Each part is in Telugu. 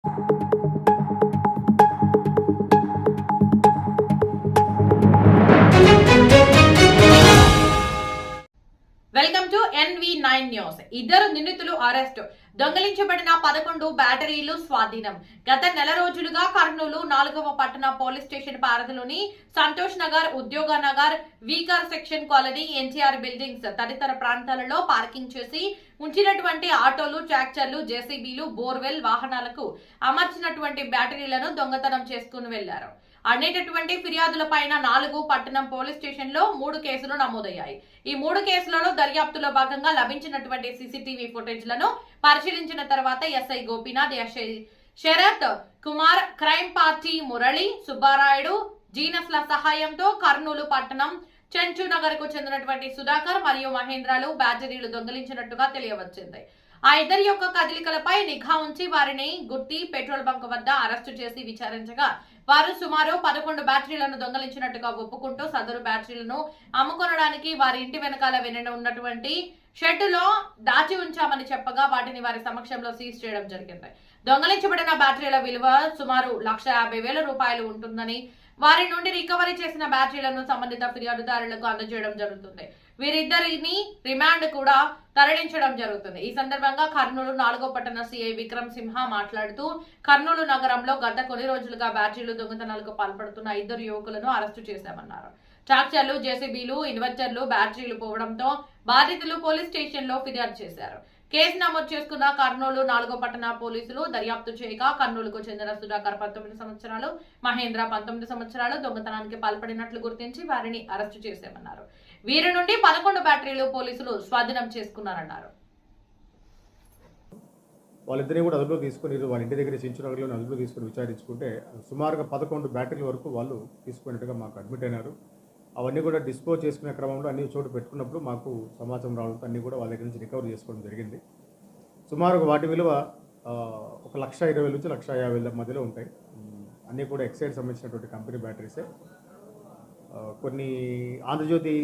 Welcome to NV9 news. ఇద్దరు నిందితులు అరెస్టు. దొంగిలించబడిన 11 బ్యాటరీలు స్వాధీనం. గత నెల రోజులుగా కర్నూలు 4వ పట్టణ పోలీస్ స్టేషన్ పరిధిలోని సంతోష్ నగర్, ఉద్యోగ Nagar, weaker section colony, NTR buildings తదితర ప్రాంతాలలో పార్కింగ్ చేసి ఉంచినటువంటి ఆటోలు, ట్రాక్టర్లు, జేసీబీలు, బోర్వెల్ వాహనాలకు అమర్చినటువంటి బ్యాటరీలను దొంగతనం చేసుకుని వెళ్లారు అనేటటువంటి ఫిర్యాదులపైన 4 పట్టణం పోలీస్ స్టేషన్ లో 3 కేసులు నమోదయ్యాయి. ఈ 3 కేసులలో దర్యాప్తులో భాగంగా లభించినటువంటి సీసీటీవీ ఫుటేజ్ లను పరిశీలించిన తర్వాత SI Gopinath, SI Sarath Kumar, crime party Murali, Subbarayudu, జీనస్ల సహాయంతో కర్నూలు పట్టణం చెంచు నగర్ కు చెందినటువంటి సుధాకర్ మరియు మహేంద్రలు బ్యాటరీలు దొంగిలించినట్టుగా తెలియవచ్చింది. ఆ ఇద్దరి యొక్క కదలికలపై నిఘా ఉంచి వారిని గుత్తి పెట్రోల్ బంక్ వద్ద అరెస్టు చేసి విచారించగా వారు సుమారు 11 బ్యాటరీలను దొంగలించినట్టుగా ఒప్పుకుంటూ సదరు బ్యాటరీలను అమ్ముకొనడానికి వారి ఇంటి వెనకాల ఉన్నటువంటి షెడ్డులో దాచి ఉంచామని చెప్పగా వాటిని వారి సమక్షంలో సీజ్ చేయడం జరిగింది. దొంగలించబడిన బ్యాటరీల విలువ సుమారు 1,50,000 రూపాయలు ఉంటుందని, వారి నుండి రికవరీ చేసిన బ్యాటరీలను సంబంధిత ఫిర్యాదుదారులకు అందజేయడం జరుగుతుంది. వీరిద్దరిని రిమాండ్ కూడా తరలించడం జరుగుతుంది. ఈ సందర్భంగా కర్నూలు 4వ పట్టణ సిఐ విక్రమ్ సింహ మాట్లాడుతూ కర్నూలు నగరంలో గత కొన్ని రోజులుగా బ్యాటరీలు దొంగతనాలకు పాల్పడుతున్న 2 యువకులను అరెస్టు చేశామన్నారు. ట్రాక్టర్లు, జేసీబీలు, ఇన్వర్టర్లు, బ్యాటరీలు పోవడంతో బాధితులు పోలీస్ స్టేషన్ లో ఫిర్యాదు చేశారు. కేసు నమోదు చేసుకున్న కర్నూలు 4వ పట్టణ పోలీసులు దర్యాప్తు చేయగా కర్నూలుకు చెందిన సుధాకర్ 19 సంవత్సరాలు, మహేంద్ర 19 సంవత్సరాలు దొంగతనానికి పాల్పడినట్లు గుర్తించి వారిని అరెస్టు చేశామన్నారు. వీరి నుండి 11 బ్యాటరీలు పోలీసులు స్వాధీనం చేసుకున్నారన్నారు. వాళ్ళిద్దరిని కూడా అదుపులో తీసుకుని వాళ్ళ ఇంటి దగ్గర చెంచునగర్లో అదుపులో తీసుకుని విచారించుకుంటే సుమారుగా 11 బ్యాటరీల వరకు వాళ్ళు తీసుకున్నట్టుగా మాకు అడ్మిట్ అయినారు. అవన్నీ కూడా డిస్పోజ్ చేసుకునే క్రమంలో అన్ని చోటు పెట్టుకున్నప్పుడు మాకు సమాచారం రావడంతో అన్నీ కూడా వాళ్ళ దగ్గర నుంచి రికవర్ చేసుకోవడం జరిగింది. సుమారుగా వాటి విలువ 1,20,000 నుంచి 1,50,000 మధ్యలో ఉంటాయి. అన్నీ కూడా ఎక్సైడ్ సంబంధించినటువంటి కంపెనీ బ్యాటరీసే. కొన్ని ఆంధ్రజ్యోతి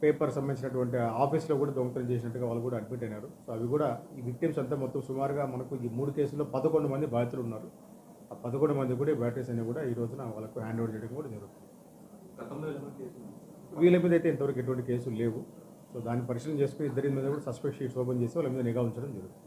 పేపర్ సంబంధించినటువంటి ఆఫీస్లో కూడా దొంగతనం చేసినట్టుగా వాళ్ళు కూడా అడ్మిట్ అయినారు. సో అవి కూడా ఈ విక్టిమ్స్ అంతా మొత్తం సుమారుగా మనకు ఈ 3 కేసుల్లో 11 మంది బాధితులు ఉన్నారు. ఆ 11 మంది కూడా బ్యాటరీస్ అన్ని కూడా ఈ రోజున వాళ్ళకు హ్యాండ్ ఓవర్ చేయడం కూడా జరుగుతుంది. వీళ్ళ మీద అయితే ఇంతవరకు ఎటువంటి కేసులు లేవు. సో దాన్ని పరిశీలన చేసుకుని ఇద్దరి మీద కూడా సస్పెక్ట్ షీట్స్ ఓపెన్ చేసి వాళ్ళ మీద నిఘా ఉంచడం జరుగుతుంది.